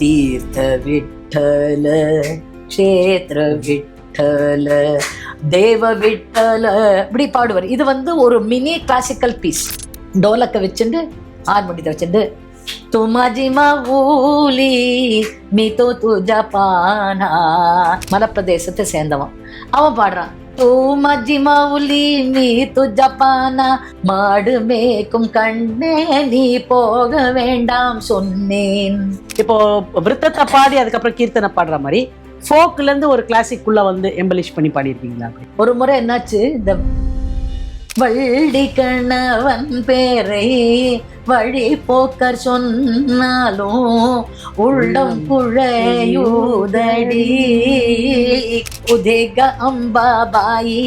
தீர்த்த விட்டல க்ஷேத்திர விட்டல தேவ விட்டல இப்படி பாடுவார். இது வந்து ஒரு மினி கிளாசிக்கல் பீஸ். டோலக்க வச்சுட்டு ஹார்மோனியத்தை வச்சுட்டு துமாஜி ஊலி மீதோ துஜா பானா, மலைப்பிரதேசத்தை சேர்ந்தவன் அவன் பாடுறான். தூமஜி மவுலி நீ துஜா பானா, மாடு மேய்க்கும் கண்ணே நீ போக வேண்டாம் சொன்னேன். இப்போ விருத்தத்தை பாடி அதுக்கப்புறம் கீர்த்தனை பாடுற மாதிரி ஃபோக்ல இருந்து ஒரு கிளாசிக்குள்ள வந்து எம்பலிஷ் பண்ணி பாடியிருக்கீங்களா? ஒரு முறை என்னாச்சு, இந்த வள்ளி கணவன் பேரை வழி போக்கர் சொன்னாலும் உள்ளம் குழையூதடி, உதேக அம்பாபாயி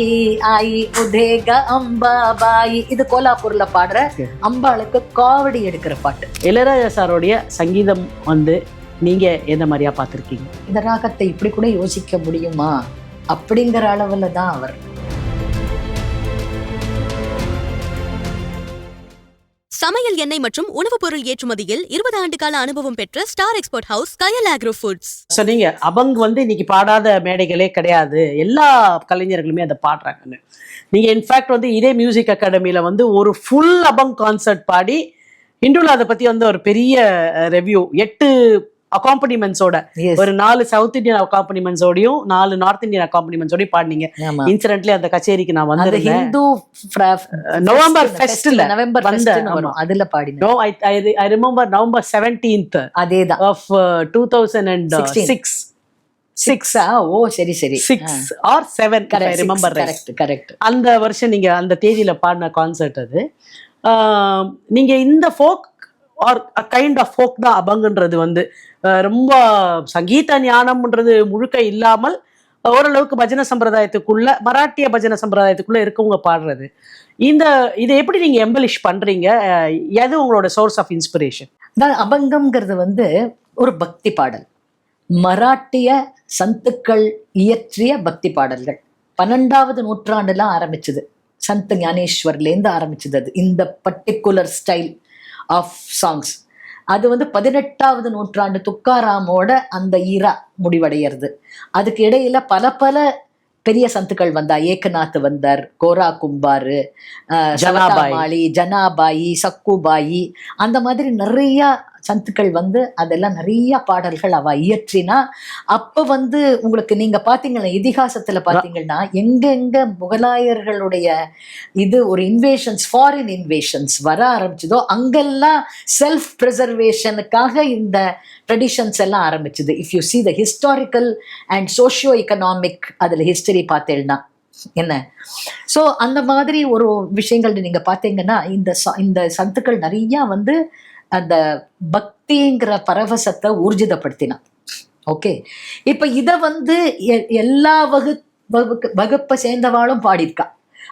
ஆயி உதேக அம்பாபாயி. இது கோலாப்பூர்ல பாடுற அம்பாளுக்கு காவடி எடுக்கிற பாட்டு. இளையராஜா சாரோடைய சங்கீதம் வந்து நீங்க எந்த மாதிரியா பார்த்துருக்கீங்க? இந்த ராகத்தை இப்படி கூட யோசிக்க முடியுமா அப்படிங்கிற அளவுல தான் அவர். சமையல் எண்ணெய் மற்றும் உணவுப் பொருள் ஏற்றுமதியில் 20 ஆண்டு கால அனுபவம் பெற்ற ஸ்டார் எக்ஸ்போர்ட் ஹவுஸ் கயல் ஆக்ரோ ஃபுட்ஸ். ஸோ நீங்க அபங் வந்து இன்னைக்கு பாடாத மேடைகளே கிடையாது, எல்லா கலைஞர்களுமே அதை பாடுறாங்கன்னு. நீங்க இன்ஃபேக்ட் வந்து இதே மியூசிக் அகாடமியில வந்து ஒரு ஃபுல் அபங் கான்சர்ட் பாடி ஹிந்துல அதை பத்தி வந்து ஒரு பெரிய ரெவ்யூ 8 அக்காம்பனிமெண்ட்ஸோட, ஒரு 4 சவுத் இந்தியன் அக்காம்பனிமெண்ட்ஸோடையும் 4 நார்த் இந்தியன் அக்காம்பனிமெண்ட்ஸோடையும் பாடினீங்க. இன்சிடென்ட்லி அந்த கச்சேரிக்கு நான் வந்து நவம்பர் ஃபெஸ்ட்ல அதுல பாடினேன். No, I remember November 17th அதேதான் of 2006. 6 ஓ சரி சரி 6 or 7 I remember right. Correct. அந்த வருஷம் நீங்க அந்த தேதியில பாடின கான்சர்ட் அது. நீங்க இந்த folk or kind of folk தான் அபங்குன்றது வந்து ரொம்ப சங்கீத ஞானம்ன்றது முழுக்க இல்லாமல் ஓரளவுக்கு பஜனை சம்பிரதாயத்துக்குள்ள, மராட்டிய பஜனை சம்பிரதாயத்துக்குள்ள இருக்கவங்க பாடுறது. இதை எப்படி நீங்க எம்பலிஷ் பண்றீங்க? எது உங்களோட சோர்ஸ் ஆஃப் இன்ஸ்பிரேஷன்? அபங்கம்ங்கிறது வந்து ஒரு பக்தி பாடல். மராட்டிய சந்துக்கள் இயற்றிய பக்தி பாடல்கள் 12வது நூற்றாண்டுல ஆரம்பிச்சது. சந்த் ஞானேஸ்வர்லேருந்து ஆரம்பிச்சது அது, இந்த பர்டிகுலர் ஸ்டைல் ஆஃப் சாங்ஸ். அது வந்து 18வது நூற்றாண்டு துக்காராமோட அந்த ஈரா முடிவடைகிறது. அதுக்கு இடையில பல பல பெரிய சந்துக்கள் வந்தா. ஏகநாத் வந்தார், கோரா கும்பாரு, ஜனாபாயி, ஜனாபாயி, சக்குபாயி, அந்த மாதிரி நிறைய சந்துக்கள் வந்து அதெல்லாம் நிறைய பாடல்கள் அவ இயற்றினா. அப்ப வந்து உங்களுக்கு நீங்க பாத்தீங்கன்னா இதிகாசத்துல பாத்தீங்கன்னா எங்க முகலாயர்களுடைய இது ஒரு இன்வேஷன்ஸ், ஃபாரின் இன்வேஷன்ஸ் வர ஆரம்பிச்சதோ அங்கெல்லாம் செல்ஃப் ப்ரிசர்வேஷனுக்காக இந்த ட்ரெடிஷன்ஸ் எல்லாம் ஆரம்பிச்சது. If you see the historical and socio economic அதுல ஹிஸ்டரி பார்த்தேன்னா என்ன. ஸோ அந்த மாதிரி ஒரு விஷயங்கள் நீங்க பார்த்தீங்கன்னா இந்த சந்துக்கள் நிறைய வந்து அந்த பக்திங்கிற பரவசத்தை ஊர்ஜிதப்படுத்தினான். ஓகே, இப்ப இத வந்து எல்லா வகுப்பை சேர்ந்தவாளும் பாடியிருக்கா.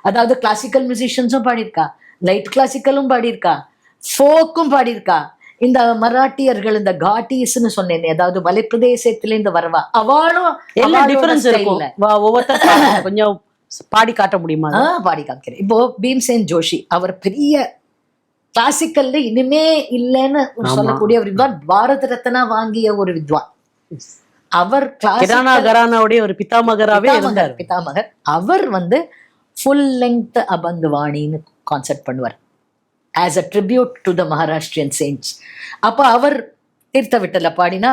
அதாவது கிளாசிக்கல் மியூசிஷியன்ஸும் பாடியிருக்கா, லைட் கிளாசிக்கலும் பாடியிருக்கா, ஃபோக்கும் பாடியிருக்கா. இந்த மராட்டியர்கள் இந்த காட்டிஸ்ன்னு சொன்னேன், அதாவது மலைப்பிரதேசத்திலேருந்து வரவா, அவளும் எல்லாம் டிஃபரன்ஸ் இருக்கும். ஒவ்வொருத்தர் கொஞ்சம் பாடி காட்ட முடியுமா? பாடி காமிக்கிறேன். இப்போ பீம்சேன் ஜோஷி அவர் பெரிய கிளாசிக்கல்ல இனிமே இல்லைன்னு சொல்லக்கூடிய ஒரு வித்வான், பாரத ரத்னா வாங்கிய ஒரு வித்வான். அவர் கரானாவுடைய ஒரு பிதாமகராவே இருந்தார். பிதாமகர். அவர் வந்து ஃபுல் லெங்த் அபந்து வாணின்னு கான்செப்ட் பண்ணுவார் as a tribute to the Maharashtrian saints. அப்ப அவர் தீர்த்த விட்டல பாடினா,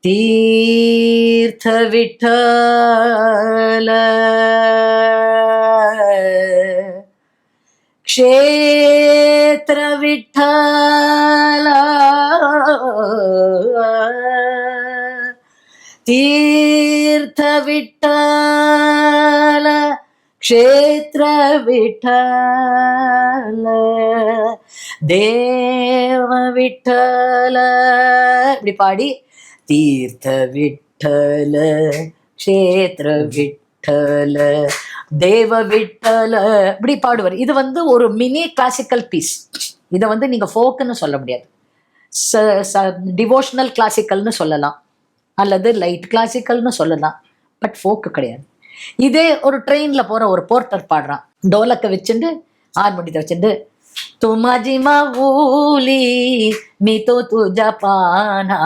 தீர்த்த விட்டல க்ஷேத்ர விட்டல தீர்த்த விட்டல க்ஷேத்ர விட்டல தேவ விட்டல இப்படி பாடி தீர்த்த விட்டல க்ஷேத்ர விட்டல தேவ விட்டல இப்படி பாடுவார். இது வந்து ஒரு மினி கிளாசிக்கல் பீஸ். இதை வந்து நீங்க ஃபோக்குன்னு சொல்ல முடியாது, டிவோஷனல் கிளாசிக்கல்னு சொல்லலாம், அல்லது லைட் கிளாசிக்கல்னு சொல்லலாம், பட் ஃபோக்கு கிடையாது. இதே ஒரு ட்ரெயின்ல போற ஒரு போர்ட்டர் பாடுறான், டோலக்க வச்சுட்டு ஹார்மோனியத்தை வச்சுட்டு तू माझी माऊली मी तो तुझा पाना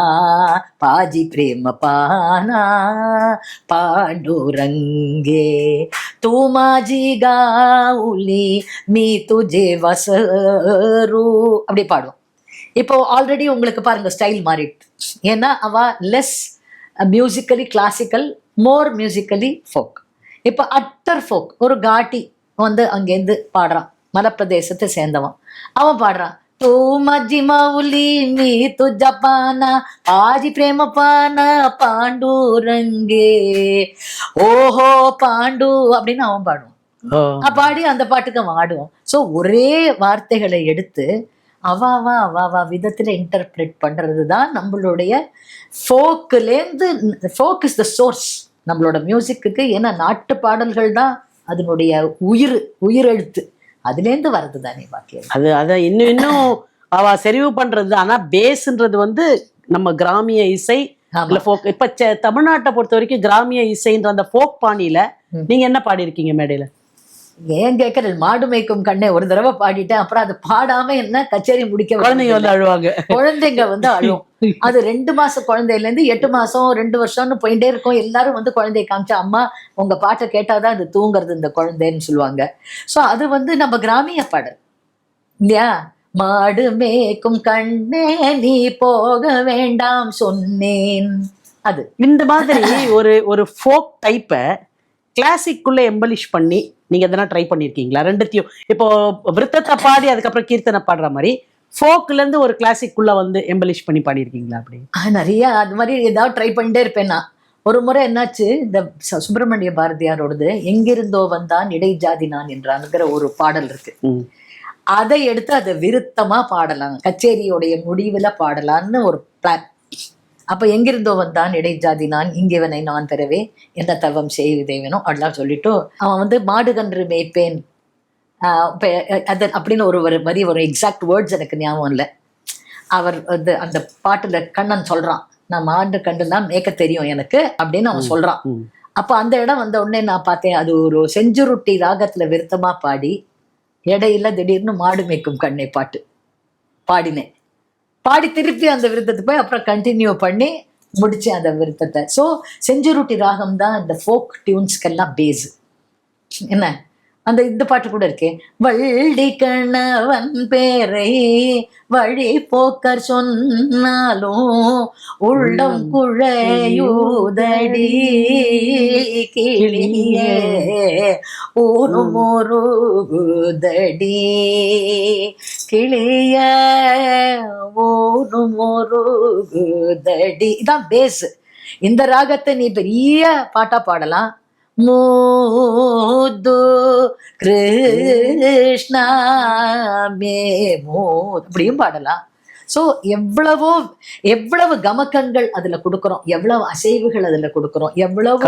पाजी प्रेम पाना पांडुरंगे तू माझी गाऊली मी तुझे वसरू அப்படி பாடுவோம். இப்போ ஆல்ரெடி உங்களுக்கு பாருங்க ஸ்டைல் மாறிட்டு, ஏன்னா அவ லெஸ் மியூசிக்கலி கிளாசிக்கல், மோர் மியூசிக்கலி ஃபோக். இப்போ அட்டர் ஃபோக், ஒரு காட்டி வந்து அங்கேருந்து பாடுறான், மலைப்பிரதேசத்தை சேர்ந்தவன், அவன் பாடுறான் தூ மஜ்ஜி மவுலி மீ துஜா பானா ஆஜி பிரேம பானா பாண்டூரங்கே ஓஹோ பாண்டு அப்படின்னு அவன் பாடுவான். பாடி அந்த பாட்டுக்கு அவன் ஆடுவான். ஸோ ஒரே வார்த்தைகளை எடுத்து அவாவா விதத்துல இன்டர்பிரேட் பண்றது தான் நம்மளுடைய ஃபோக்குலேருந்து. ஃபோக் இஸ் த சோர்ஸ் நம்மளோட மியூசிக்கு. ஏன்னா நாட்டு பாடல்கள் தான் அதனுடைய உயிரெழுத்து, அதுலேருந்து வர்றது தானே பாக்கியம். அதை இன்னும் அவ செறிவு பண்றது. ஆனா பேஸ்ன்றது வந்து நம்ம கிராமிய இசை இல்ல ஃபோக். இப்ப தமிழ்நாட்டை பொறுத்த வரைக்கும் கிராமிய இசைன்ற அந்த ஃபோக் பாணியில நீங்க என்ன பாடியிருக்கீங்க மேடையில? ஏன் கேட்கறது, மாடு மேய்க்கும் கண்ணே ஒரு தடவை பாடிட்டேன். அப்புறம் அது பாடாம என்ன கச்சேரி முடிக்க குழந்தைங்க வந்து அழுவாங்க, குழந்தைங்க வந்து அழுவும். அது 2 மாசம் குழந்தையில இருந்து 8 மாசம் 2 வருஷம்னு போயிட்டே இருக்கும். எல்லாரும் வந்து குழந்தைய காமிச்சா, அம்மா உங்க பாட்டை கேட்டாதான் அது தூங்குறது இந்த குழந்தைன்னு சொல்லுவாங்க. ஸோ அது வந்து நம்ம கிராமிய பாடல் இல்லையா? மாடு மேய்க்கும் கண்ணே நீ போக வேண்டாம் சொன்னேன். அது இந்த மாதிரி ஒரு ஃபோக் டைப்பை கிளாசிக்குள்ள எம்பலிஷ் பண்ணி நீங்க எதனா ட்ரை பண்ணிருக்கீங்களா? ரெண்டுத்தையும் இப்போ விருத்தத்தை பாடி அதுக்கப்புறம் கீர்த்தனை பாடுற மாதிரி ஃபோக்ல இருந்து ஒரு கிளாசிக்குள்ள வந்து எம்பலிஷ் பண்ணி பாடியிருக்கீங்களா? அப்படி நிறைய அது மாதிரி ஏதாவது ட்ரை பண்ணிட்டே இருப்பேன் நான். ஒரு முறை என்னாச்சு, இந்த சுப்பிரமணிய பாரதியாரோடது எங்கிருந்தோ வந்தான் இடை ஜாதி நான் என்றான்ங்கிற ஒரு பாடல் இருக்கு. அதை எடுத்து அதை விருத்தமா பாடலாம், கச்சேரியோடைய முடிவுல பாடலான்னு ஒரு பிளான். அப்ப எங்கிருந்தோ வந்தான் இடைஜாதி நான் இங்கிவனை நான் பெறவே என்ன தவம் செய்தேவனோ அப்படிலாம் சொல்லிட்டு அவன் வந்து மாடு கன்று மேய்ப்பேன் அது அப்படின்னு ஒரு வரி, ஒரு எக்ஸாக்ட் வேர்ட்ஸ் எனக்கு ஞாபகம் இல்லை. அவர் வந்து அந்த பாட்டுல கண்ணன் சொல்றான், நான் மாடு கன்று தான் மேய்க்க தெரியும் எனக்கு அப்படின்னு அவன் சொல்றான். அப்ப அந்த இடம் வந்த உடனே நான் பார்த்தேன், அது ஒரு செஞ்சுருட்டி ராகத்துல விருத்தமா பாடி இடையில திடீர்னு மாடு மேய்க்கும் கண்ணை பாட்டு பாடினேன். பாடி திருப்பி அந்த விருத்தத்துக்கு போய் அப்புறம் கண்டினியூ பண்ணி முடிச்சேன் அந்த விருத்தத்தை. ஸோ செஞ்சுருட்டி ராகம் தான் இந்த ஃபோக் டியூன்ஸ்க்கெல்லாம் பேஸ். என்ன அந்த இந்த பாட்டு கூட இருக்கே, வள்ளி கணவன் பேரை வழி போக்கர் சொன்னாலும் உள்ளம் குழையூதடி கிளியே ஊரும் ஒருதடி கிளிய ஊரும் ஒருதடி. இதான் பேஸ். இந்த ராகத்தை நீ பெரிய பாட்டா பாடலாம், மூது கிருஷ்ணா மே அப்படியும் பாடலாம். ஸோ எவ்வளவு கமக்கங்கள் அதுல கொடுக்குறோம், எவ்வளவு அசைவுகள் அதுல கொடுக்குறோம், எவ்வளவு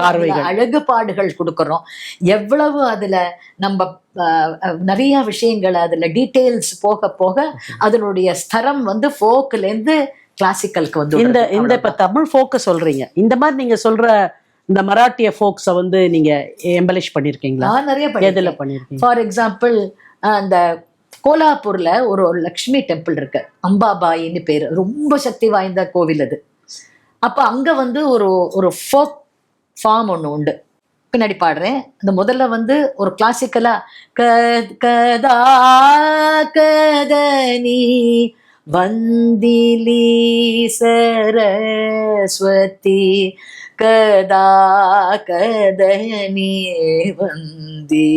அழகுபாடுகள் கொடுக்குறோம், எவ்வளவு அதுல நம்ம நிறைய விஷயங்கள் அதுல டீட்டெயில்ஸ் போக போக அதனுடைய ஸ்தரம் வந்து ஃபோக்ல இருந்து கிளாசிக்கலுக்கு வந்து இந்த இப்ப தமிழ் ஃபோக்க சொல்றீங்க. இந்த மாதிரி நீங்க சொல்ற இந்த மராட்டிய ஃபோக்ஸை வந்து நீங்க எம்பலிஷ் பண்ணிருக்கீங்களா? நிறைய பண்ணிருக்கீங்க. ஃபார் எக்ஸாம்பிள் அந்த கோலாப்பூர்ல ஒரு லக்ஷ்மி டெம்பிள் இருக்கு, அம்பாபாயின்னு பேரு, ரொம்ப சக்தி வாய்ந்த கோவில் அது. அப்ப அங்க வந்து ஒரு ஃபோக் ஃபார்ம் ஒண்ணு உண்டு. பின்னாடி பாடுறேன். அந்த முதல்ல வந்து ஒரு கிளாசிக்கலா கதா கதனி வந்திலி சரஸ்வதி கதா கதனி வந்தி.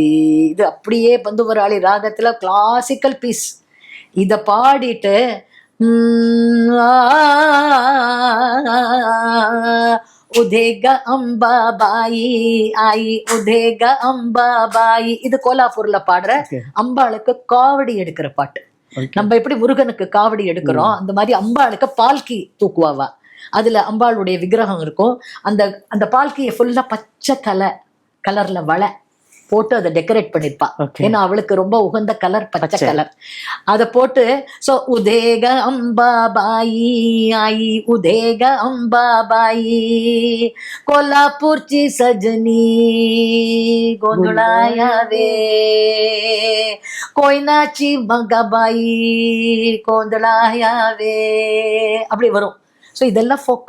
இது அப்படியே பந்துவராளி ராகத்துல கிளாசிக்கல் பீஸ். இத பாடிட்டு உதேக அம்பாபாயி ஆயி உதேக அம்பாபாயி. இது கோலாப்பூர்ல பாடுற அம்பாளுக்கு காவடி எடுக்கிற பாட்டு. நம்ம எப்படி முருகனுக்கு காவடி எடுக்கிறோம், அந்த மாதிரி அம்பாளுக்கு பால்கி தூக்குவாவா. அதுல அம்பாளுடைய விக்கிரகம் இருக்கும். அந்த பால்கியை ஃபுல்லா பச்சை கலர்ல வளை போட்டு அதை டெக்கரேட் பண்ணிருப்பா. Okay. ஏன்னா அவளுக்கு ரொம்ப உகந்த கலர் பச்சை பச்சை. கலர். அதை போட்டு சோ உதேக அம்பாபாயி ஆயி உதேக அம்பாபாயி कोल्हापूरची सजनी गोंधळायावे कोयनाची मगाबाई கோந்தளாயாவே அப்படி வரும். ஸோ இதெல்லாம் ஃபோக்.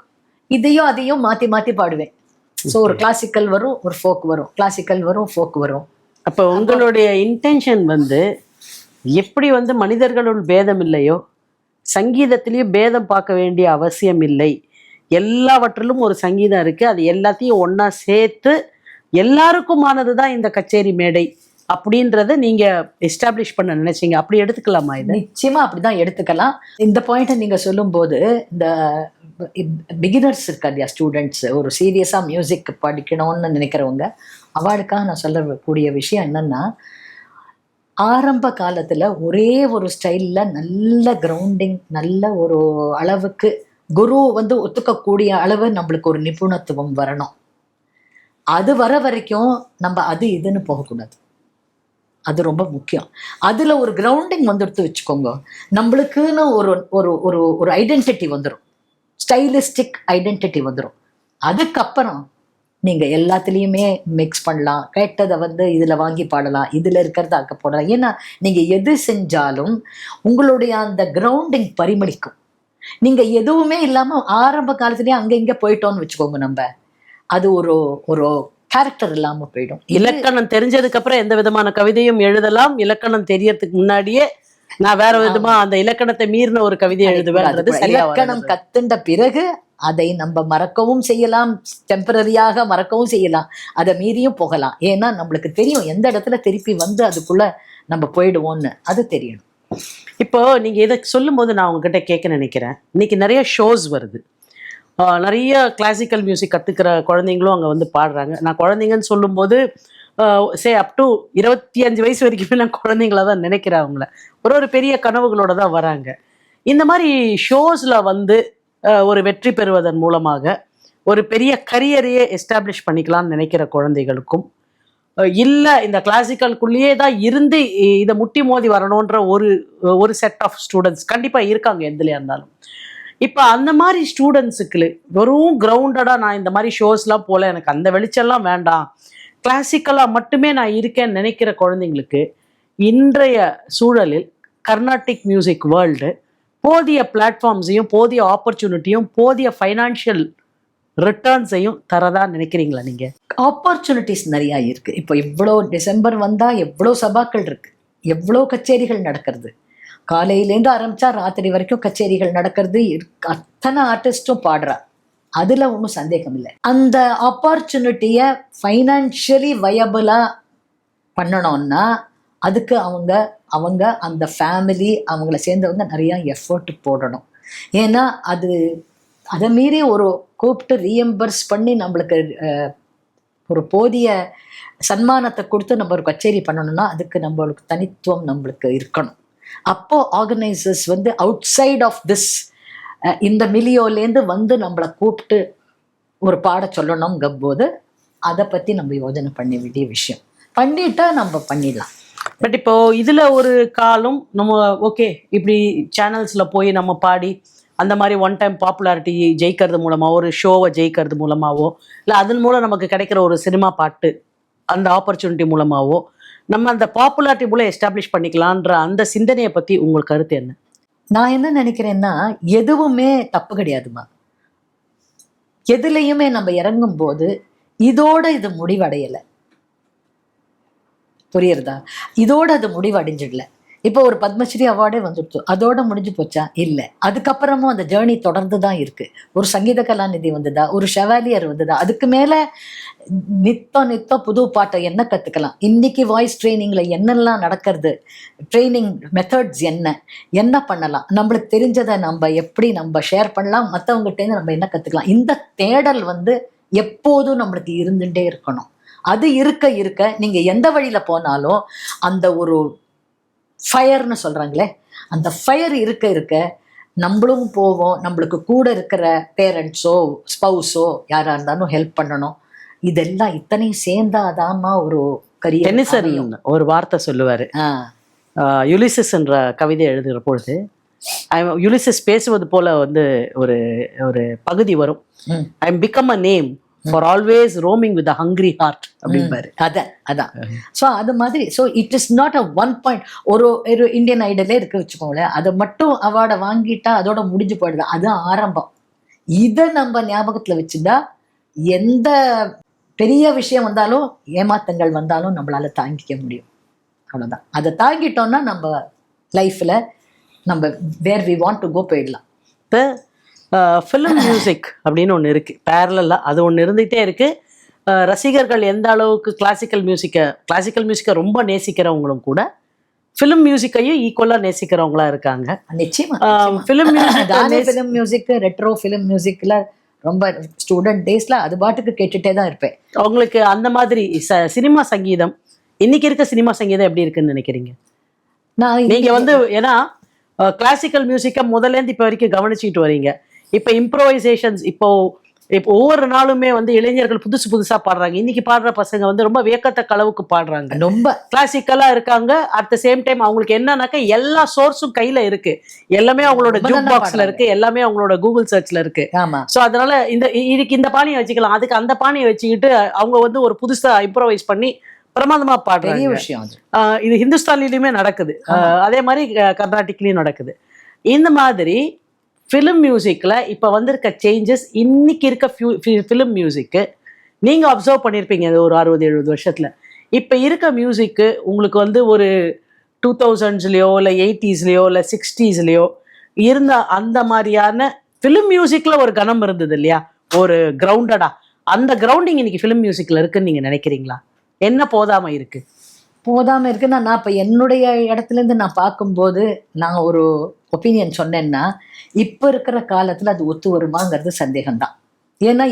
இதையும் அதையும் மாத்தி மாத்தி பாடுவேன். ஸோ ஒரு கிளாசிக்கல் வரும், ஒரு ஃபோக் வரும், கிளாசிக்கல் வரும், ஃபோக் வரும். அப்போ உங்களுடைய இன்டென்ஷன் வந்து எப்படி வந்து மனிதர்களுள் பேதம் இல்லையோ சங்கீதத்திலையும் பேதம் பார்க்க வேண்டிய அவசியம் இல்லை, எல்லாவற்றிலும் ஒரு சங்கீதம் இருக்கு, அது எல்லாத்தையும் ஒண்ணா சேர்த்து எல்லாருக்குமானது தான் இந்த கச்சேரி மேடை அப்படின்றத நீங்க எஸ்டாப்ளிஷ் பண்ண நினைச்சீங்க. அப்படி எடுத்துக்கலாமா இது? நிச்சயமா அப்படிதான் எடுத்துக்கலாம். இந்த பாயிண்ட்டை நீங்க சொல்லும் போது இந்த பிகினர்ஸ் இருக்கா இல்லையா, ஸ்டூடெண்ட்ஸ் ஒரு சீரியஸா மியூசிக் படிக்கணும்னு நினைக்கிறவங்க, அவளுக்காக நான் சொல்லக்கூடிய விஷயம் என்னன்னா, ஆரம்ப காலத்துல ஒரே ஒரு ஸ்டைல்ல நல்ல கிரவுண்டிங், நல்ல ஒரு அளவுக்கு குரு வந்து ஒத்துக்கக்கூடிய அளவு நம்மளுக்கு ஒரு நிபுணத்துவம் வரணும். அது வர வரைக்கும் நம்ம அது இதுன்னு போகக்கூடாது. அது ரொம்ப முக்கியம். அதுல ஒரு கிரவுண்டிங் வந்துடுத்து வச்சுக்கோங்க, நம்மளுக்குன்னு ஒரு ஒரு ஒரு ஒரு ஐடென்டிட்டி வந்துடும், ஸ்டைலிஸ்டிக் ஐடென்டிட்டி வந்துடும். அதுக்கப்புறம் நீங்க எல்லாத்துலேயுமே மிக்ஸ் பண்ணலாம், கேட்டதை வந்து இதுல வாங்கி பாடலாம், இதுல இருக்கிறத அங்க போடலாம். ஏன்னா நீங்க எது செஞ்சாலும் உங்களுடைய அந்த கிரவுண்டிங் பரிமளிக்கும். நீங்க எதுவுமே இல்லாம ஆரம்ப காலத்திலேயே அங்க இங்க போயிட்டோம்னு வச்சுக்கோங்க, நம்ம அது ஒரு ஒரு கேரக்டர் இல்லாம போயிடும். இலக்கணம் தெரிஞ்சதுக்கு அப்புறம் எந்த விதமான கவிதையும் எழுதலாம், இலக்கணம் தெரியறதுக்கு முன்னாடியே நான் வேற விதமா அந்த இலக்கணத்தை மீறின ஒரு கவிதை எழுதுவேன்றது சரியா வராது. இலக்கணம் கத்துண்ட பிறகு அதை நம்ம மறக்கவும் செய்யலாம், டெம்பரரியாக மறக்கவும் செய்யலாம், அதை மீறியும் போகலாம். ஏன்னா நம்மளுக்கு தெரியும் எந்த இடத்துல திருப்பி வந்து அதுக்குள்ள நம்ம போயிடுவோம்னு, அது தெரியணும். இப்போ நீங்க இதை சொல்லும் போது நான் உங்ககிட்ட கேட்க நினைக்கிறேன், இன்னைக்கு நிறைய ஷோஸ் வருது, நிறைய கிளாசிக்கல் மியூசிக் கத்துக்கிற குழந்தைங்களும் அங்க வந்து பாடுறாங்க. நான் குழந்தைங்கன்னு சொல்லும்போது அப் டு 25 வயசு வரைக்குமே நான் குழந்தைங்களா தான் நினைக்கிறேன். அவங்கள ஒரு பெரிய கனவுகளோட தான் வராங்க. இந்த மாதிரி ஷோஸ்ல வந்து ஒரு வெற்றி பெறுவதன் மூலமாக ஒரு பெரிய கரியரையே எஸ்டாப்ளிஷ் பண்ணிக்கலாம்னு நினைக்கிற குழந்தைகளுக்கும், இல்லை இந்த கிளாசிக்கலுக்குள்ளேயே தான் இருந்து இதை முட்டி மோதி வரணுன்ற ஒரு செட் ஆஃப் ஸ்டூடெண்ட்ஸ் கண்டிப்பாக இருக்காங்க எதுலையா இருந்தாலும். இப்போ அந்த மாதிரி ஸ்டூடெண்ட்ஸுக்கு வெறும் கிரவுண்டடாக நான் இந்த மாதிரி ஷோஸ்லாம் போல, எனக்கு அந்த வெளிச்சம்லாம் வேண்டாம், கிளாசிக்கலாக மட்டுமே நான் இருக்கேன்னு நினைக்கிற குழந்தைங்களுக்கு இன்றைய சூழலில் கர்நாடிக் மியூசிக் வேர்ல்டு போதிய பிளாட்ஃபார்ம்ஸையும் போதிய ஆப்பர்ச்சுனிட்டியும் போதிய ஃபைனான்ஷியல் ரிட்டர்ன்ஸையும் தரதா நினைக்கிறீங்களா நீங்க? ஆப்பர்ச்சுனிட்டிஸ் நிறையா இருக்கு. இப்போ இவ்வளோ டிசம்பர் வந்தா எவ்வளோ சபாக்கள் இருக்கு, எவ்வளோ கச்சேரிகள் நடக்கிறது, காலையிலேருந்து ஆரம்பிச்சா ராத்திரி வரைக்கும் கச்சேரிகள் நடக்கிறது, அத்தனை ஆர்டிஸ்டும் பாடுறா, அதுல ஒன்றும் சந்தேகம் இல்லை. அந்த ஆப்பர்ச்சுனிட்டியை ஃபைனான்ஷியலி வயபிளா பண்ணணும்னா அதுக்கு அவங்க அந்த ஃபேமிலி அவங்கள சேர்ந்தவங்க நிறையா எஃபர்ட் போடணும். ஏன்னா அதை மீறி ஒரு கூப்பிட்டு ரீஎம்பர்ஸ் பண்ணி நம்மளுக்கு ஒரு போதிய சன்மானத்தை கொடுத்து நம்ம ஒரு கச்சேரி பண்ணணும்னா அதுக்கு நம்மளுக்கு தனித்துவம் நம்மளுக்கு இருக்கணும். அப்போ ஆர்கனைசர்ஸ் வந்து அவுட் சைட் ஆஃப் திஸ் இந்த மிலியோலேருந்து வந்து நம்மளை கூப்பிட்டு ஒரு பாட சொல்லணுங்க போது அதை பற்றி நம்ம யோஜனை பண்ண வேண்டிய விஷயம். பண்ணிட்டா நம்ம பண்ணிடலாம். பட் இப்போ இதுல ஒரு காலம் நம்ம ஓகே இப்படி சேனல்ஸ்ல போய் நம்ம பாடி அந்த மாதிரி ஒன் டைம் பாப்புலாரிட்டி ஜெயிக்கிறது மூலமாவோ ஒரு ஷோவை ஜெயிக்கிறது மூலமாவோ இல்லை அதன் மூலம் நமக்கு கிடைக்கிற ஒரு சினிமா பாட்டு அந்த ஆப்பர்ச்சுனிட்டி மூலமாவோ நம்ம அந்த பாப்புலாரிட்டி மூலம் எஸ்டாப்ளிஷ் பண்ணிக்கலான்ற அந்த சிந்தனையை பத்தி உங்களுக்கு கருத்து என்ன? நான் என்ன நினைக்கிறேன்னா, எதுவுமே தப்பு கிடையாதுமா. எதுலையுமே நம்ம இறங்கும் போது இதோட இது முடிவடையலை, புரியுறதா? இதோட அது முடிவடைஞ்சிடல. இப்போ ஒரு பத்மஸ்ரீ அவார்டே வந்துடுச்சு, அதோட முடிஞ்சு போச்சா? இல்லை. அதுக்கப்புறமும் அந்த ஜேர்னி தொடர்ந்து தான் இருக்கு. ஒரு சங்கீத கலாநிதி வந்ததா, ஒரு ஷெவாலியர் வந்ததா, அதுக்கு மேல நித்தம் புது பாட்டை என்ன கத்துக்கலாம், இன்னைக்கு வாய்ஸ் ட்ரைனிங்ல என்னெல்லாம் நடக்கிறது, ட்ரைனிங் மெத்தட்ஸ் என்ன பண்ணலாம், நம்மளுக்கு தெரிஞ்சதை நம்ம எப்படி நம்ம ஷேர் பண்ணலாம், மற்றவங்ககிட்ட நம்ம என்ன கத்துக்கலாம். இந்த தேடல் வந்து எப்போதும் நம்மளுக்கு இருந்துட்டே இருக்கணும். அது இருக்க நீங்க எந்த வழியில போனாலும் அந்த ஒரு ஃபயர்னு சொல்றாங்களே, அந்த ஃபயர் இருக்க நம்மளும் போவோம். நம்மளுக்கு கூட இருக்கிற பேரண்ட்ஸோ ஸ்பௌஸோ யாரா இருந்தாலும் ஹெல்ப் பண்ணணும். இதெல்லாம் இத்தனையும் சேர்ந்தாதாம்மா ஒரு கரிய டென்னிசன் ஒரு வார்த்தை சொல்லுவாரு. யுலிசஸ் என்ற கவிதை எழுதுகிற பொழுது யுலிசஸ் பேசுவது போல வந்து ஒரு ஒரு பகுதி வரும். I am become a name for always roaming with hungry heart அப்படிம்பாரு. அதான் ஸோ அது மாதிரி. So it is not a one point. ஒரு ஒரு இந்தியன் ஐடலே இருக்கு வச்சுக்கோங்களேன், அதை மட்டும் அவார்டை வாங்கிட்டா அதோட முடிஞ்சு போயிடுது. அது ஆரம்பம். இதை நம்ம ஞாபகத்துல வச்சுட்டா எந்த பெரிய விஷயம் வந்தாலும் ஏமாத்தங்கள் வந்தாலும் நம்மளால தாங்கிக்க முடியும். அவ்வளோதான். அதை தாங்கிட்டோம்னா நம்ம லைஃப்ல நம்ம where we want to go போயிடலாம். இப்போ ஃபிலிம் மியூசிக் அப்படின்னு ஒன்று இருக்குது பேரலாக, அது ஒன்று இருந்துகிட்டே இருக்குது. ரசிகர்கள் எந்த அளவுக்கு கிளாசிக்கல் மியூசிக்கை ரொம்ப நேசிக்கிறவங்களும் கூட ஃபிலிம் மியூசிக்கையும் ஈக்குவலாக நேசிக்கிறவங்களா இருக்காங்க. நிச்சயமா. ஃபிலிம் மியூசிக் ரெட்ரோ ஃபிலிம் மியூசிக்ல ரொம்ப ஸ்டூடெண்ட் டேஸ்ல அது பாட்டுக்கு கேட்டுட்டே தான் இருப்பேன். அவங்களுக்கு அந்த மாதிரி சினிமா சங்கீதம், இன்னைக்கு இருக்க சினிமா சங்கீதம் எப்படி இருக்குன்னு நினைக்கிறீங்க? நீங்க வந்து ஏன்னா கிளாசிக்கல் மியூசிக்கை முதல்லேருந்து இப்போ வரைக்கும் கவனிச்சுட்டு வரீங்க. இப்போ இம்ப்ரோவைசேஷன்ஸ் இப்போ ஒவ்வொரு நாளுமே வந்து இளைஞர்கள் புதுசா பாடுறாங்க. இன்னைக்கு பாடுற பசங்க வந்து ரொம்ப வியக்கத்தக்க அளவுக்கு பாடுறாங்க, ரொம்ப கிளாசிக்கலா இருக்காங்க. அட் த சேம் டைம் அவங்களுக்கு என்னன்னாக்கா எல்லா சோர்ஸும் கையில இருக்கு, எல்லாமே அவங்களோட ஜூக் பாக்ஸ்ல இருக்கு, எல்லாமே அவங்களோட கூகுள் சர்ச்ல இருக்கு. சோ அதனால இதுக்கு இந்த பாணியை வச்சுக்கலாம், அதுக்கு அந்த பாணியை வச்சுக்கிட்டு அவங்க வந்து ஒரு புதுசா இம்ப்ரோவைஸ் பண்ணி பிரமாதமா பாடுறாங்க. விஷயம் இது ஹிந்துஸ்தானிலுமே நடக்குது, அதே மாதிரி கர்நாடிக்லயும் நடக்குது. இந்த மாதிரி ஃபிலிம் மியூசிக்கில் இப்போ வந்திருக்க சேஞ்சஸ், இன்னைக்கு இருக்க ஃபிலிம் மியூசிக்கு நீங்கள் அப்சர்வ் பண்ணியிருப்பீங்க ஒரு 60-70 வருஷத்தில். இப்போ இருக்க மியூசிக்கு உங்களுக்கு வந்து ஒரு 2000ஸ்லையோ இல்லை 80ஸ்லையோ இல்லை 60ஸ்லையோ இருந்த அந்த மாதிரியான ஃபிலிம் மியூசிக்கில் ஒரு கணம் இருந்தது இல்லையா, ஒரு கிரவுண்டடா. அந்த கிரவுண்டிங் இன்னைக்கு ஃபிலிம் மியூசிக்கில் இருக்குன்னு நீங்கள் நினைக்கிறீங்களா? என்ன போதாமல் இருக்குது? போதாமல் இருக்குன்னா, நான் இப்போ என்னுடைய இடத்துலேருந்து நான் பார்க்கும்போது நான் ஒரு ஒப்பீனியன் சொன்னேன்னா, இப்போ இருக்கிற காலத்தில் அது ஒத்து வருமாங்கிறது சந்தேகம்தான். ஏன்னா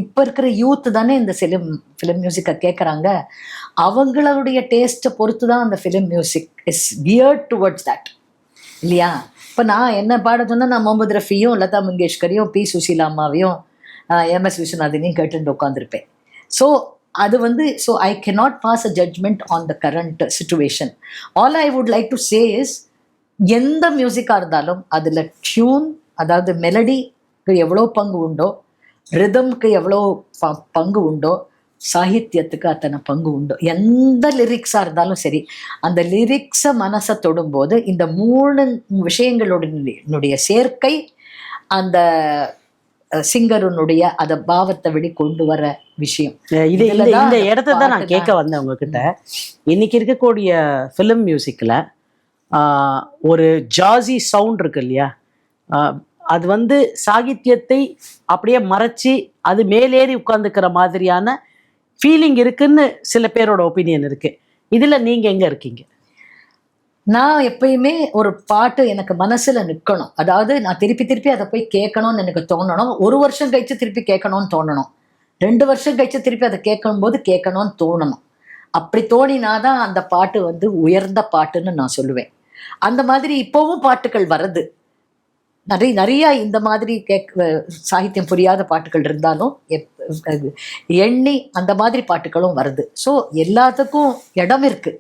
இப்போ இருக்கிற யூத் தானே இந்த ஃபிலிம் மியூசிக்கை கேட்குறாங்க. அவங்களுடைய டேஸ்ட்டை பொறுத்து தான் அந்த film music is geared towards that இல்லையா? இப்போ நான் என்ன பாட சொன்னால் நான் முகமது ரஃபியும் லதா மங்கேஷ்கரையும் பி சுசீலா அம்மாவையும் எம்எஸ் விஸ்வநாதனையும் கேட்டுட்டு உட்காந்துருப்பேன். ஸோ அது வந்து so I cannot pass a judgment on the current situation. All I would like to say is, எந்த மியூசிக்காக இருந்தாலும் அதில் டியூன், அதாவது மெலடிக்கு எவ்வளோ பங்கு உண்டோ, ரிதம்க்கு எவ்வளோ பங்கு உண்டோ, சாகித்யத்துக்கு அத்தனை பங்கு உண்டோ. எந்த லிரிக்ஸாக இருந்தாலும் சரி, அந்த லிரிக்ஸை மனசை தொடும்போது இந்த 3 விஷயங்களுடைய சேர்க்கை அந்த சிங்கருனுடைய அத பாவத்தை வெளி கொண்டு வர விஷயம். இந்த இடத்த தான் நான் கேட்க வந்தேன் உங்ககிட்ட. இன்னைக்கு இருக்கக்கூடிய ஃபிலிம் மியூசிக்ல ஒரு ஜாசி சவுண்ட் இருக்கு இல்லையா, அது வந்து சாகித்யத்தை அப்படியே மறைச்சி அது மேலேறி உட்கார்ந்துக்கிற மாதிரியான ஃபீலிங் இருக்குன்னு சில பேரோட ஒப்பீனியன் இருக்கு. இதுல நீங்க எங்க இருக்கீங்க? நான் எப்பயுமே ஒரு பாட்டு எனக்கு மனசுல நிற்கணும், அதாவது நான் திருப்பி அதை போய் கேட்கணும்னு எனக்கு தோணணும். 1 வருஷம் கழிச்சு திருப்பி கேட்கணும்னு தோணணும், 2 வருஷம் கழிச்சு திருப்பி அதை கேட்கும் போது கேட்கணும்னு தோணணும். அப்படி தோணினாதான் அந்த பாட்டு வந்து உயர்ந்த பாட்டுன்னு நான் சொல்லுவேன். அந்த மாதிரி இப்போவும் பாட்டுகள் வருது, நிறைய இந்த மாதிரி சாகித்யம் புரியாத பாட்டுகள் இருந்தாலும் எண்ணி அந்த மாதிரி பாட்டுகளும் வருது. ஸோ எல்லாத்துக்கும் இடம் இருக்கு,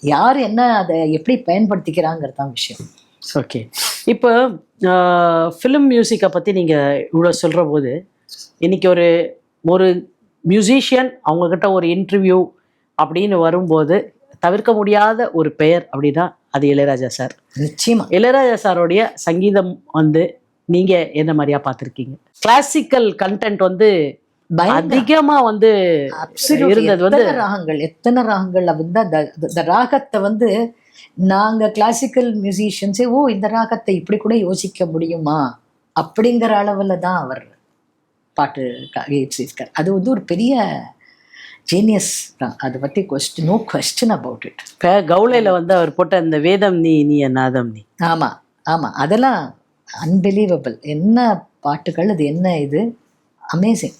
யார் என்ன அதை எப்படி பயன்படுத்திக்கிறாங்கிறது தான் விஷயம். ஓகே, இப்போ ஃபிலிம் மியூசிக்கை பற்றி நீங்கள் இவ்வளோ சொல்கிற போது, இன்னைக்கு ஒரு மியூசிஷியன் அவங்கக்கிட்ட ஒரு இன்டர்வியூ அப்படின்னு வரும்போது தவிர்க்க முடியாத ஒரு பெயர் அப்படின்னா அது இளையராஜா சார். நிச்சயமா இளையராஜா சாரோடைய சங்கீதம் வந்து நீங்கள் என்ன மாதிரியா பார்த்துருக்கீங்க? கிளாசிக்கல் கண்டென்ட் வந்து அதிகமா வந்து இருந்தது வந்து எத்தனை ராகங்கள் வந்து அந்த ராகத்தை வந்து நாங்க கிளாசிக்கல் மியூசிஷியன்ஸே இந்த ராகத்தை இப்படி கூட யோசிக்க முடியுமா அப்படிங்கிற அளவுல தான் அவர் பாட்டு எழுதியிருக்கார். அது வந்து ஒரு பெரிய ஜீனியஸ் தான், அதை பற்றி நோ கொஸ்டின் அபவுட் இட். இப்போ கவுளையில் வந்து அவர் போட்ட அந்த வேதம் நீ நாதம் நீ, ஆமா அதெல்லாம் அன்பிலீவபிள். என்ன பாட்டுகள், அது என்ன இது, அமேசிங்,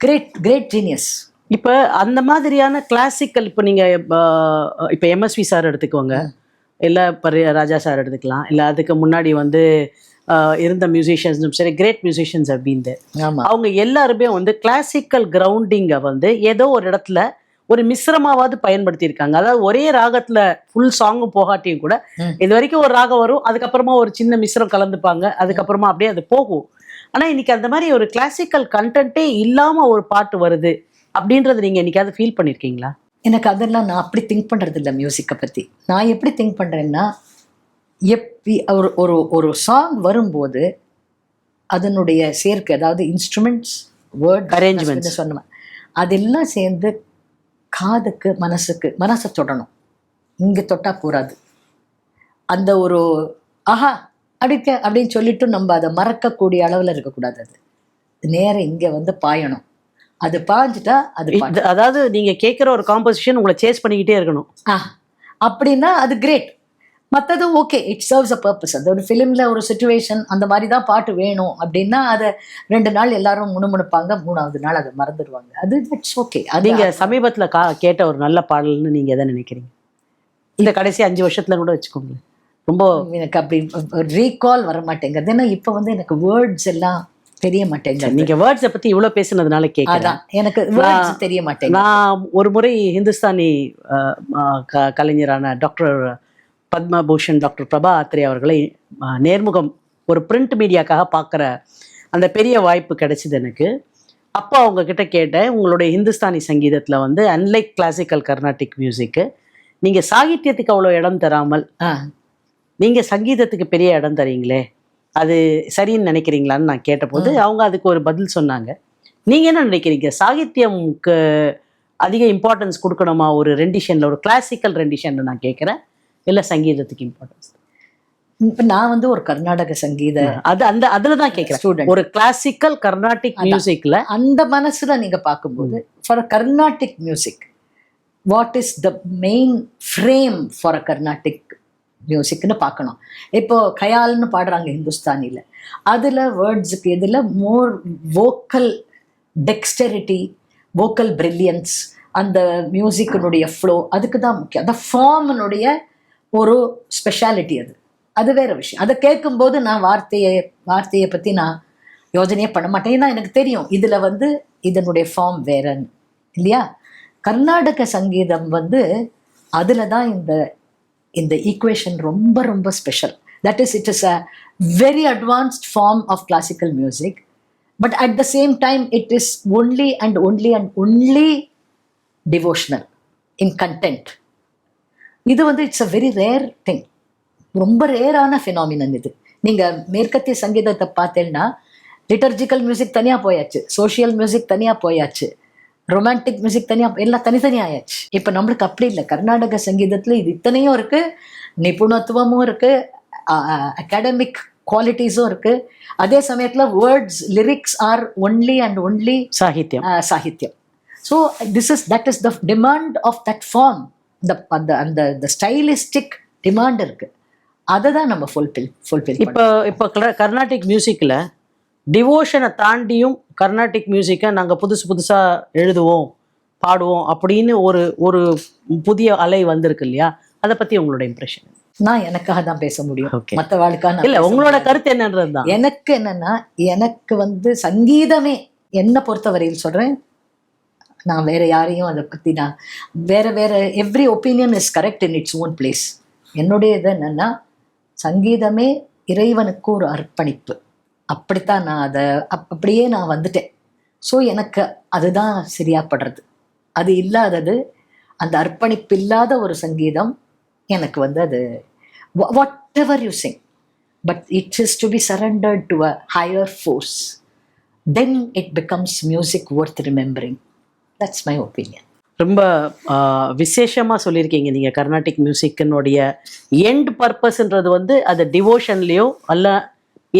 கிரேட் ஜீனியஸ். இப்போ அந்த மாதிரியான கிளாசிக்கல், இப்போ நீங்கள் இப்போ எம்எஸ்வி சார் எடுத்துக்கோங்க, இல்லை இப்போ ராஜா சார் எடுத்துக்கலாம், இல்லை அதுக்கு முன்னாடி வந்து இருந்த மியூசிஷியன்ஸும் சரி, கிரேட் மியூசிஷியன்ஸ் அப்படின்னு அவங்க எல்லாருமே வந்து கிளாசிக்கல் கிரவுண்டிங்கை வந்து ஏதோ ஒரு இடத்துல ஒரு மிஸ்ரமாவது பயன்படுத்தியிருக்காங்க. அதாவது ஒரே ராகத்துல ஃபுல் சாங்கும் போகாட்டியும் கூட இது வரைக்கும் ஒரு ராகம் வரும், அதுக்கப்புறமா ஒரு சின்ன மிஸ்ரம் கலந்துப்பாங்க, அதுக்கப்புறமா அப்படியே அது போகும். ஆனா இன்னைக்கு அந்த மாதிரி ஒரு கிளாசிக்கல் கண்டென்ட்டே இல்லாம ஒரு பாட்டு வருது அப்படின்றது நீங்க என்னைக்காவது ஃபீல் பண்ணிருக்கீங்களா? எனக்கு அதெல்லாம் நான் அப்படி திங்க் பண்றது இல்லை. மியூசிக்கை பத்தி நான் எப்படி திங்க் பண்றேன்னா, எப்படி ஒரு ஒரு ஒரு சாங் வரும்போது அதனுடைய சேர்க்கை, அதாவது இன்ஸ்ட்ருமெண்ட்ஸ், வேர்ட், அரேஞ்ச்மெண்ட்ஸ் சொன்னேன், அதெல்லாம் சேர்ந்து காதுக்கு மனசை தொடணும். இங்க தொட்டா கூடாது. அந்த ஒரு ஆஹா அப்படின்னு சொல்லிட்டு நம்ம அதை மறக்கக்கூடிய அளவுல இருக்கக்கூடாது. அது நேரம் இங்க வந்து பாயணும். அது பாஞ்சிட்டா அது அதாவது நீங்க கேட்குற ஒரு காம்போசிஷன் உங்களை சேஸ் பண்ணிக்கிட்டே இருக்கணும். அப்படின்னா அது கிரேட். மற்றது okay, it serves a purpose. அது ஒரு ஃபிலிம்ல ஒரு சிச்சுவேஷன் அந்த மாதிரி தான் பாட்டு வேணும் அப்படின்னா அதை 2 நாள் எல்லாரும் முணுமுணுப்பாங்க, 3ஆவது நாள் அதை மறந்துடுவாங்க. அது இட்ஸ் ஓகே. நீங்க சமீபத்துல கேட்ட ஒரு நல்ல பாடல்னு நீங்க எதை நினைக்கிறீங்க? இந்த கடைசி 5 வருஷத்துல கூட வச்சுக்கோங்க. ரொம்ப எனக்கு அப்படி ரீகால் வர மாட்டேங்குது. ஏன்னா இப்போ வந்து எனக்கு வேர்ட்ஸ் எல்லாம் தெரிய மாட்டேங்குது. நீங்க வேர்ட்ஸை பத்தி இவ்வளவு பேசினதுனால கேட்கலாம். எனக்கு வேர்ட்ஸ் தெரிய மாட்டேங்குது. நான் ஒரு முறை ஹிந்துஸ்தானி கலைஞரான டாக்டர் பத்மபூஷன் டாக்டர் பிரபா ஆத்ரே அவர்களை நேர்முகம் ஒரு பிரிண்ட் மீடியாக்காக பார்க்குற அந்த பெரிய வாய்ப்பு கிடைச்சிது எனக்கு. அப்போ அவங்க கிட்ட கேட்டேன், உங்களுடைய ஹிந்துஸ்தானி சங்கீதத்தில் வந்து அன்லைக் கிளாசிக்கல் கர்நாடிக் மியூசிக்கு நீங்கள் சாகித்யத்துக்கு அவ்வளோ இடம் தராமல் நீங்கள் சங்கீதத்துக்கு பெரிய இடம் தரீங்களே, அது சரின்னு நினைக்கிறீங்களான்னு நான் கேட்டபோது அவங்க அதுக்கு ஒரு பதில் சொன்னாங்க. நீங்கள் என்ன நினைக்கிறீங்க, சாகித்யமுக்கு அதிக இம்பார்ட்டன்ஸ் கொடுக்கணுமா ஒரு ரெண்டிஷனில், ஒரு கிளாசிக்கல் ரெண்டிஷன் நான் கேட்குறேன், இல்லை சங்கீதத்துக்கு இம்பார்ட்டன்ஸ்? இப்போ நான் வந்து ஒரு கர்நாடக சங்கீத அதுல தான் கேட்குறேன். ஒரு கிளாசிக்கல் கர்நாடிக் மியூசிக்ல அந்த மனசுல நீங்க பார்க்கும்போது for a Carnatic music what is the main frame for a Carnatic மியூசிக்னு பார்க்கணும். இப்போ கயால்னு பாடுறாங்க ஹிந்துஸ்தானியில், அதில் வேர்ட்ஸுக்கு இதில் more vocal dexterity, vocal brilliance, அந்த மியூசிக்கினுடைய ஃப்ளோ அதுக்கு தான் முக்கியம். அந்த ஃபார்மினுடைய ஒரு ஸ்பெஷாலிட்டி அது வேற விஷயம். அதை கேட்கும்போது நான் வார்த்தையை பற்றி நான் யோஜனையே பண்ண மாட்டேன். ஏன்னா எனக்கு தெரியும் இதில் வந்து இதனுடைய ஃபார்ம் வேறன்னு இல்லையா. கர்நாடக சங்கீதம் வந்து அதில் தான் இந்த ஈக்குவேஷன் ரொம்ப ரொம்ப special. That is it is a very advanced form of classical music, but at the same time it is only and only devotional in content. இது வந்து it's a very rare thing, ரொம்ப ரேரான phenomenon இது. நீங்கள் மேற்கத்திய சங்கீதத்தை பார்த்தேன்னா liturgical music தனியாக போயாச்சு, சோஷியல் மியூசிக் தனியாக போயாச்சு, ரொமான்டிக் மியூசிக் தனியாக, எல்லாம் தனித்தனியாக ஆயாச்சு. இப்போ நம்மளுக்கு அப்படி இல்லை. கர்நாடக சங்கீதத்தில் இது இத்தனையும் இருக்குது, நிபுணத்துவமும் இருக்குது, அகாடமிக் குவாலிட்டிஸும் இருக்குது. அதே சமயத்தில் words, lyrics are only and only sahityam. So that is the demand of that form. அந்த ஸ்டைலிஸ்டிக் டிமாண்ட் இருக்கு, அதை தான் நம்ம ஃபுல்ஃபில். இப்போ கர்நாடிக் மியூசிக்கில் டிவோஷனை தாண்டியும் கர்நாடிக் மியூசிக்கை நாங்கள் புதுசாக எழுதுவோம், பாடுவோம் அப்படின்னு ஒரு புதிய அலை வந்திருக்கு இல்லையா, அதை பற்றி உங்களோட இம்ப்ரெஷன்? நான் எனக்காக தான் பேச முடியும், மற்ற வாழ்க்கான இல்லை. உங்களோட கருத்து என்னன்றது தான். எனக்கு என்னன்னா, எனக்கு வந்து சங்கீதமே என்னை பொறுத்தவரையில் சொல்கிறேன், நான் வேற யாரையும் அதை பற்றி நான் வேற every opinion is correct in its own place. என்னுடைய இது என்னன்னா, சங்கீதமே இறைவனுக்கு ஒரு அர்ப்பணிப்பு. அப்படித்தான் நான் அதை அப்படியே நான் வந்துட்டேன். ஸோ எனக்கு அதுதான் சரியாப்படுறது. அது இல்லாதது, அந்த அர்ப்பணிப்பு இல்லாத ஒரு சங்கீதம் எனக்கு வந்து அது whatever you sing, but it is to be surrendered to a higher force, then it becomes music worth remembering. That's my opinion. ரொம்ப விசேஷமாக சொல்லியிருக்கீங்க நீங்கள். கர்நாடிக் மியூசிக்கினுடைய எண்ட் பர்பஸ்ன்றது வந்து அது டிவோஷன்லேயோ அல்ல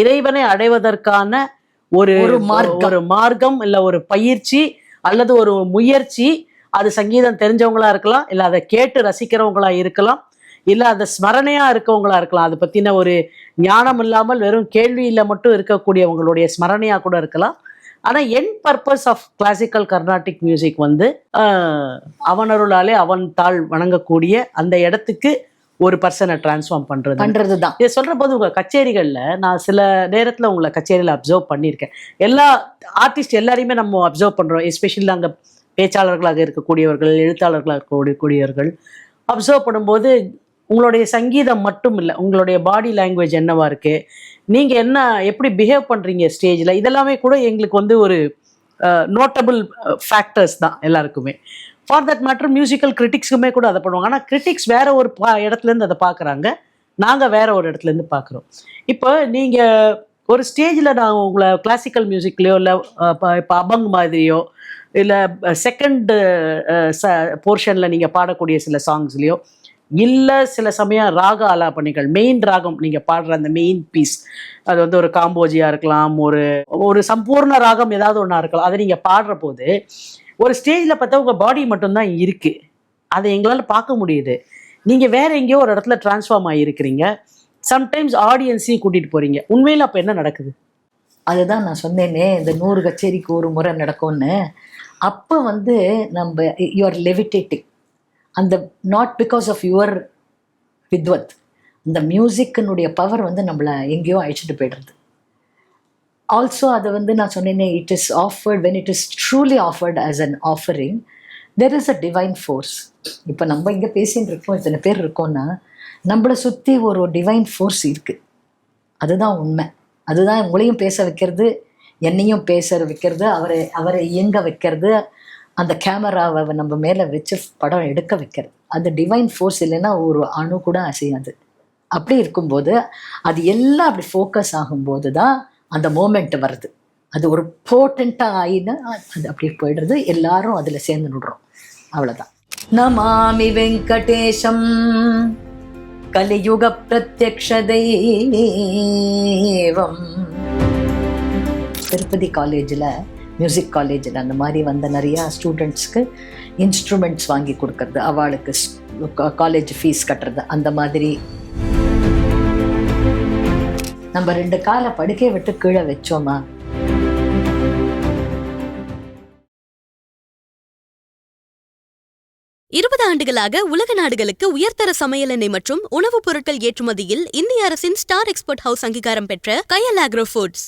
இறைவனை அடைவதற்கான ஒரு மார்க்கம் இல்லை ஒரு பயிற்சி அல்லது ஒரு முயற்சி. அது சங்கீதம் தெரிஞ்சவங்களா இருக்கலாம், இல்லை அதை கேட்டு ரசிக்கிறவங்களா இருக்கலாம், இல்லை அதை ஸ்மரணையா இருக்கவங்களா இருக்கலாம். அதை பற்றின ஒரு ஞானம் இல்லாமல் வெறும் கேள்வியில் மட்டும் இருக்கக்கூடியவங்களுடைய ஸ்மரணையா கூட இருக்கலாம். ஆனால் என் purpose of classical Carnatic music வந்து அவனருளாலே அவன் தாள் வணங்கக்கூடிய அந்த இடத்துக்கு ஒரு பர்சனை டிரான்ஸ்ஃபார்ம் பண்றது தான். இதை சொல்ற போது உங்க கச்சேரிகள்ல நான் சில நேரத்துல உங்களை கச்சேரியில அப்சர்வ் பண்ணியிருக்கேன். எல்லா ஆர்டிஸ்ட் எல்லாரையுமே நம்ம அப்சர்வ் பண்றோம், எஸ்பெஷலி அங்க பேச்சாளர்களாக இருக்கக்கூடியவர்கள், எழுத்தாளர்களாக இருக்கக்கூடியவர்கள் அப்சர்வ் பண்ணும்போது உங்களுடைய சங்கீதம் மட்டும் இல்லை, உங்களுடைய பாடி லாங்குவேஜ் என்னவா இருக்கு, நீங்கள் என்ன எப்படி பிஹேவ் பண்ணுறீங்க ஸ்டேஜில், இதெல்லாமே கூட எங்களுக்கு வந்து ஒரு நோட்டபிள் ஃபேக்டர்ஸ் தான் எல்லாருக்குமே. ஃபார் தட் மேட்டர் மியூசிக்கல் கிரிட்டிக்ஸுக்குமே கூட அதை பண்ணுவாங்க. ஆனால் கிரிட்டிக்ஸ் வேற ஒரு இடத்துலேருந்து அதை பார்க்குறாங்க, நாங்கள் வேற ஒரு இடத்துலேருந்து பார்க்குறோம். இப்போ நீங்கள் ஒரு ஸ்டேஜில் நான் உங்களை கிளாசிக்கல் மியூசிக்லேயோ இல்லை இப்போ அபங் மாதிரியோ இல்லை செகண்ட் போர்ஷனில் நீங்கள் பாடக்கூடிய சில சாங்ஸ்லேயோ இல்லை சில சமயம் ராக ஆலாபனைகள், மெயின் ராகம் நீங்கள் பாடுற அந்த மெயின் பீஸ், அது வந்து ஒரு காம்போஜியாக இருக்கலாம், ஒரு சம்பூர்ண ராகம் ஏதாவது ஒன்றா இருக்கலாம், அதை நீங்கள் பாடுற போது ஒரு ஸ்டேஜில் பார்த்தா உங்கள் பாடி மட்டும்தான் இருக்குது, அதை எங்களால் பார்க்க முடியுது. நீங்கள் வேற எங்கேயோ ஒரு இடத்துல டிரான்ஸ்ஃபார்ம் ஆகியிருக்கிறீங்க, சம்டைம்ஸ் ஆடியன்ஸையும் கூட்டிகிட்டு போகிறீங்க. உண்மையில் அப்போ என்ன நடக்குது? அதுதான் நான் சொன்னேனே, இந்த 100 கச்சேரிக்கு ஒரு முறை நடக்கும்னு. அப்போ வந்து நம்ம யூஆர் லெவிட்டேட்டிங், அந்த நாட் பிகாஸ் ஆஃப் யுவர் வித்வத், இந்த மியூசிக்கினுடைய பவர் வந்து நம்மளை எங்கேயோ அழிச்சிட்டு போய்டுறது. ஆல்சோ அதை வந்து நான் சொன்னேனே, it is offered when it is truly offered as an offering, there is a divine force. இப்போ நம்ம இங்கே பேசின்னு இருக்கோம், இத்தனை பேர் இருக்கோம்னா நம்மளை சுற்றி ஒரு டிவைன் ஃபோர்ஸ் இருக்குது. அதுதான் உண்மை. அதுதான் உங்களையும் பேச வைக்கிறது, என்னையும் பேச வைக்கிறது, அவரை இயங்க வைக்கிறது, அந்த கேமராவை நம்ம மேலே வச்சு படம் எடுக்க வைக்கிறது. அந்த டிவைன் ஃபோர்ஸ் இல்லைன்னா ஒரு அணு கூட அசையாது. அப்படி இருக்கும்போது அது எல்லாம் அப்படி ஃபோக்கஸ் ஆகும்போது தான் அந்த மோமெண்ட் வருது. அது ஒரு போட்டண்ட்டாக ஆயினா அது அப்படி போயிடுறது, எல்லாரும் அதில் சேர்ந்து நடுறோம். அவ்வளோதான். நமாமி வெங்கடேஷம் கலியுக பிரத்யக்ஷ தெய்வம். திருப்பதி காலேஜில், மியூசிக் காலேஜில் அந்த மாதிரி வந்த நிறையா ஸ்டூடெண்ட்ஸ்க்கு இன்ஸ்ட்ருமெண்ட்ஸ் வாங்கி கொடுக்கறது, அவளுக்கு காலேஜ் ஃபீஸ் கட்டுறது, அந்த மாதிரி நம்ம 2 காலை படுக்கை விட்டு கீழே வச்சோமா, ஆண்டுகளாக உலக நாடுகளுக்கு உயர்தர சமையல் எண்ணெய் மற்றும் உணவுப் பொருட்கள் ஏற்றுமதியில் இந்திய அரசின் ஸ்டார் எக்ஸ்போர்ட் ஹவுஸ் அங்கீகாரம் பெற்ற கயல் ஆக்ரோ ஃபுட்ஸ்.